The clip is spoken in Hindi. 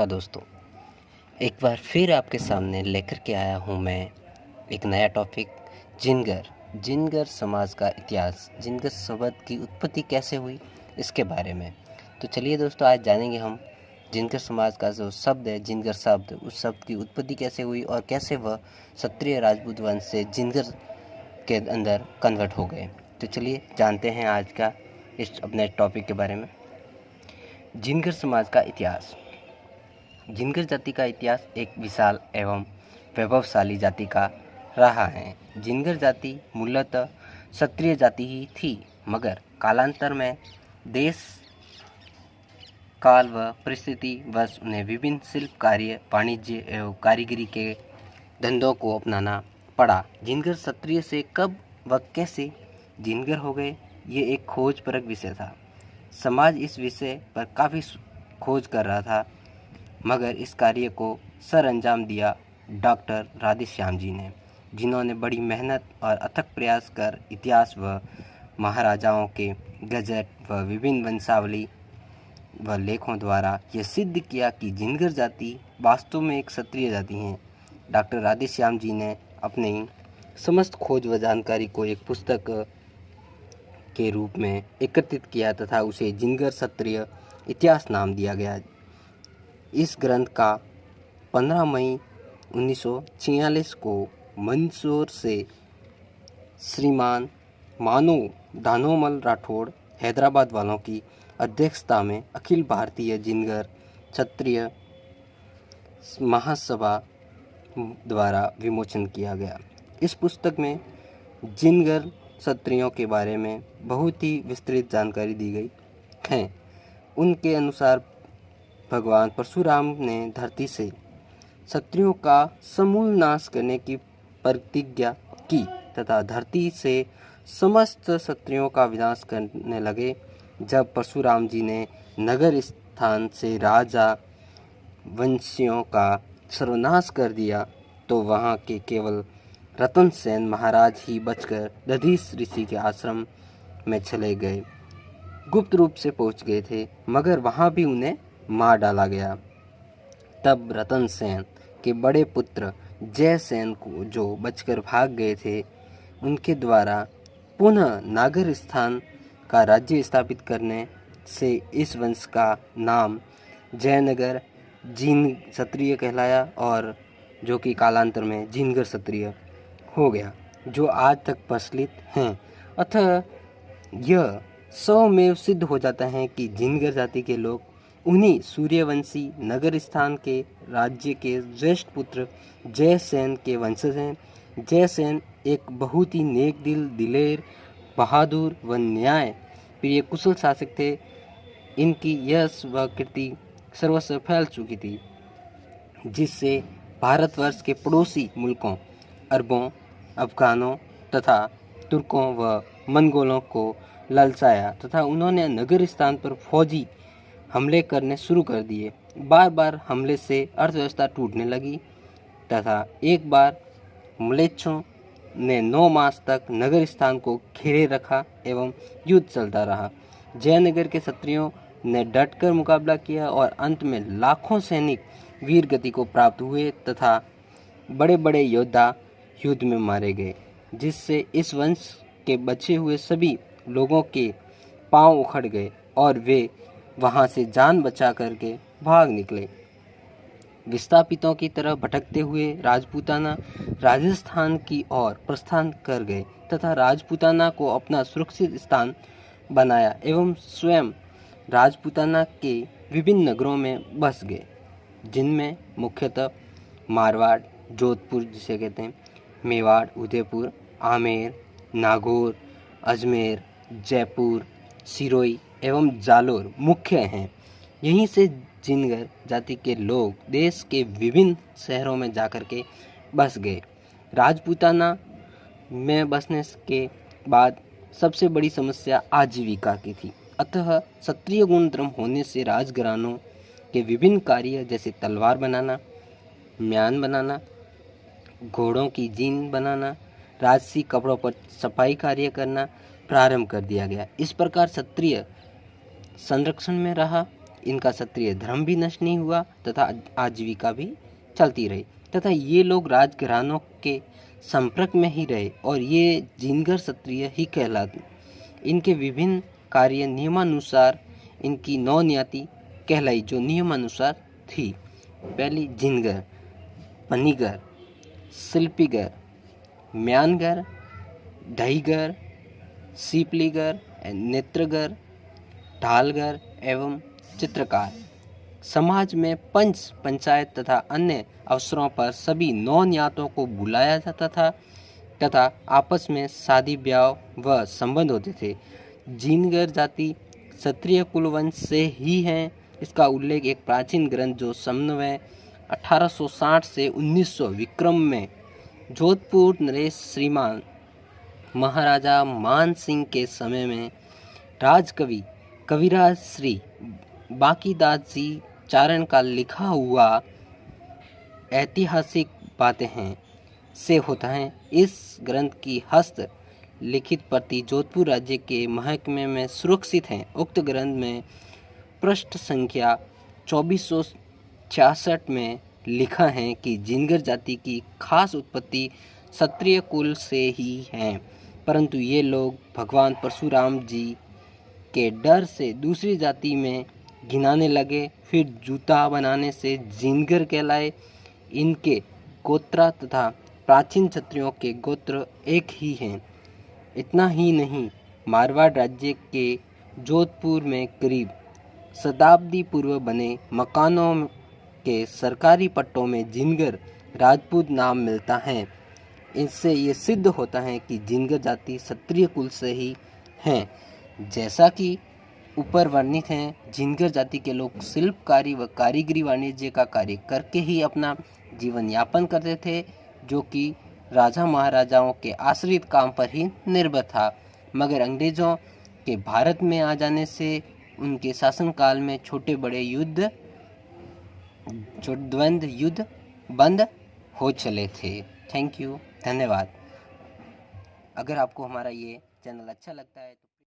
नमस्कार दोस्तों, एक बार फिर आपके सामने लेकर के आया हूँ मैं एक नया टॉपिक। जिनगर समाज का इतिहास, जिनगर शब्द की उत्पत्ति कैसे हुई इसके बारे में। तो चलिए दोस्तों, आज जानेंगे हम जिनगर समाज का जो शब्द है, जिनगर शब्द, उस शब्द की उत्पत्ति कैसे हुई और कैसे वह क्षत्रिय राजपूत वंश से जिनगर के अंदर कन्वर्ट हो गए। तो चलिए जानते हैं आज का इस अपने टॉपिक के बारे में। जिनगर समाज का इतिहास। जिनगर जाति का इतिहास एक विशाल एवं वैभवशाली जाति का रहा है। जिनगर जाति मूलतः क्षत्रिय जाति ही थी, मगर कालांतर में देश काल व परिस्थिति वश उन्हें विभिन्न शिल्प कार्य, वाणिज्य एवं कारीगरी के धंधों को अपनाना पड़ा। जिनगर क्षत्रिय से कब व कैसे जिनगर हो गए, ये एक खोजपरक विषय था। समाज इस विषय पर काफ़ी खोज कर रहा था, मगर इस कार्य को सरअंजाम दिया डॉक्टर राधेश्याम जी ने, जिन्होंने बड़ी मेहनत और अथक प्रयास कर इतिहास व महाराजाओं के गजट व विभिन्न वंशावली व लेखों द्वारा यह सिद्ध किया कि जिनगर जाति वास्तव में एक क्षत्रिय जाति है। डॉक्टर राधेश्याम जी ने अपनी समस्त खोज व जानकारी को एक पुस्तक के रूप में एकत्रित किया तथा उसे जिनगर क्षत्रिय इतिहास नाम दिया गया। इस ग्रंथ का 15 मई 1946 को मंदसौर से श्रीमान मानो दानोमल राठौड़ हैदराबाद वालों की अध्यक्षता में अखिल भारतीय जिनगर क्षत्रिय महासभा द्वारा विमोचन किया गया। इस पुस्तक में जिनगर क्षत्रियों के बारे में बहुत ही विस्तृत जानकारी दी गई है। उनके अनुसार भगवान परशुराम ने धरती से क्षत्रियों का समूल नाश करने की प्रतिज्ञा की तथा धरती से समस्त क्षत्रियों का विनाश करने लगे। जब परशुराम जी ने नगर स्थान से राजा वंशियों का सर्वनाश कर दिया, तो वहाँ के केवल रतन सेन महाराज ही बचकर दधीच ऋषि के आश्रम में चले गए। गुप्त रूप से पहुँच गए थे, मगर वहाँ भी उन्हें मार डाला गया। तब रतन सेन के बड़े पुत्र जयसेन को, जो बचकर भाग गए थे, उनके द्वारा पुनः नागर स्थान का राज्य स्थापित करने से इस वंश का नाम जयनगर जीन क्षत्रिय कहलाया, और जो कि कालांतर में जिनगर क्षत्रिय हो गया, जो आज तक प्रचलित हैं। अतः यह स्वमेव सिद्ध हो जाता है कि जिनगर जाति के लोग उन्हीं सूर्यवंशी नगर स्थान के राज्य के ज्येष्ठ पुत्र जयसेन के वंशज हैं। जयसेन एक बहुत ही नेक दिल, दिलेर, बहादुर व न्याय प्रिय कुशल शासक थे। इनकी यश व कीर्ति सर्वस्व फैल चुकी थी, जिससे भारतवर्ष के पड़ोसी मुल्कों अरबों, अफगानों तथा तुर्कों व मंगोलों को ललचाया तथा उन्होंने नगर स्थान पर फौजी हमले करने शुरू कर दिए। बार बार हमले से अर्थव्यवस्था टूटने लगी तथा एक बार म्लेच्छों ने 9 मास तक नगर स्थान को घेरे रखा एवं युद्ध चलता रहा। जयनगर के क्षत्रियों ने डटकर मुकाबला किया और अंत में लाखों सैनिक वीर गति को प्राप्त हुए तथा बड़े बड़े योद्धा युद्ध में मारे गए, जिससे इस वंश के बचे हुए सभी लोगों के पांव उखड़ गए और वे वहां से जान बचा करके भाग निकले। विस्थापितों की तरह भटकते हुए राजपूताना राजस्थान की ओर प्रस्थान कर गए तथा राजपूताना को अपना सुरक्षित स्थान बनाया एवं स्वयं राजपूताना के विभिन्न नगरों में बस गए, जिनमें मुख्यतः मारवाड़, जोधपुर जिसे कहते हैं, मेवाड़, उदयपुर, आमेर, नागौर, अजमेर, जयपुर, सिरोही एवं जालोर मुख्य हैं। यहीं से जिनगर जाति के लोग देश के विभिन्न शहरों में जाकर के बस गए। राजपूताना में बसने के बाद सबसे बड़ी समस्या आजीविका की थी। अतः क्षत्रिय गुणधर्म होने से राजघरानों के विभिन्न कार्य जैसे तलवार बनाना, म्यान बनाना, घोड़ों की जीन बनाना, राजसी कपड़ों पर सफाई कार्य करना प्रारंभ कर दिया गया। इस प्रकार क्षत्रिय संरक्षण में रहा इनका क्षत्रिय धर्म भी नष्ट नहीं हुआ तथा आजीविका भी चलती रही तथा ये लोग राजघरानों के संपर्क में ही रहे और ये जिनगर क्षत्रिय ही कहलाते। इनके विभिन्न कार्य नियमानुसार इनकी नौ नियति कहलाई जो नियमानुसार थी। पहली जिनगर, पनिगर, शिल्पीगर, म्यानगर, ढहीगर, सीपलीगर, नेत्रगर, ढालगर एवं चित्रकार। समाज में पंच, पंचायत तथा अन्य अवसरों पर सभी नौ नियातों को बुलाया जाता था तथा आपस में शादी ब्याह व संबंध होते थे। जिनगर जाति क्षत्रिय कुलवंश से ही है। इसका उल्लेख एक प्राचीन ग्रंथ जो समन्वय 1860 से 1900 विक्रम में जोधपुर नरेश श्रीमान महाराजा मान सिंह के समय में राजकवि कविराज श्री बांकीदास जी चारण का लिखा हुआ ऐतिहासिक बातें हैं से होता है। इस ग्रंथ की हस्त लिखित प्रति जोधपुर राज्य के महकमे में सुरक्षित हैं। उक्त ग्रंथ में पृष्ठ संख्या 2466 में लिखा है कि जिनगर जाति की खास उत्पत्ति क्षत्रिय कुल से ही है, परंतु ये लोग भगवान परशुराम जी के डर से दूसरी जाति में गिनाने लगे। फिर जूता बनाने से जिनगर कहलाए। इनके गोत्र तथा प्राचीन क्षत्रियों के गोत्र एक ही हैं। इतना ही नहीं, मारवाड़ राज्य के जोधपुर में करीब शताब्दी पूर्व बने मकानों के सरकारी पट्टों में जिनगर राजपूत नाम मिलता है। इससे ये सिद्ध होता है कि जिनगर जाति क्षत्रिय कुल से ही हैं। जैसा कि ऊपर वर्णित हैं, जिनगर जाति के लोग शिल्पकारी व कारीगरी वाणिज्य का कार्य करके ही अपना जीवन यापन करते थे, जो कि राजा महाराजाओं के आश्रित काम पर ही निर्भर था। मगर अंग्रेजों के भारत में आ जाने से उनके शासनकाल में छोटे बड़े द्वंद्व युद्ध बंद हो चले थे। थैंक यू, धन्यवाद। अगर आपको हमारा ये चैनल अच्छा लगता है तो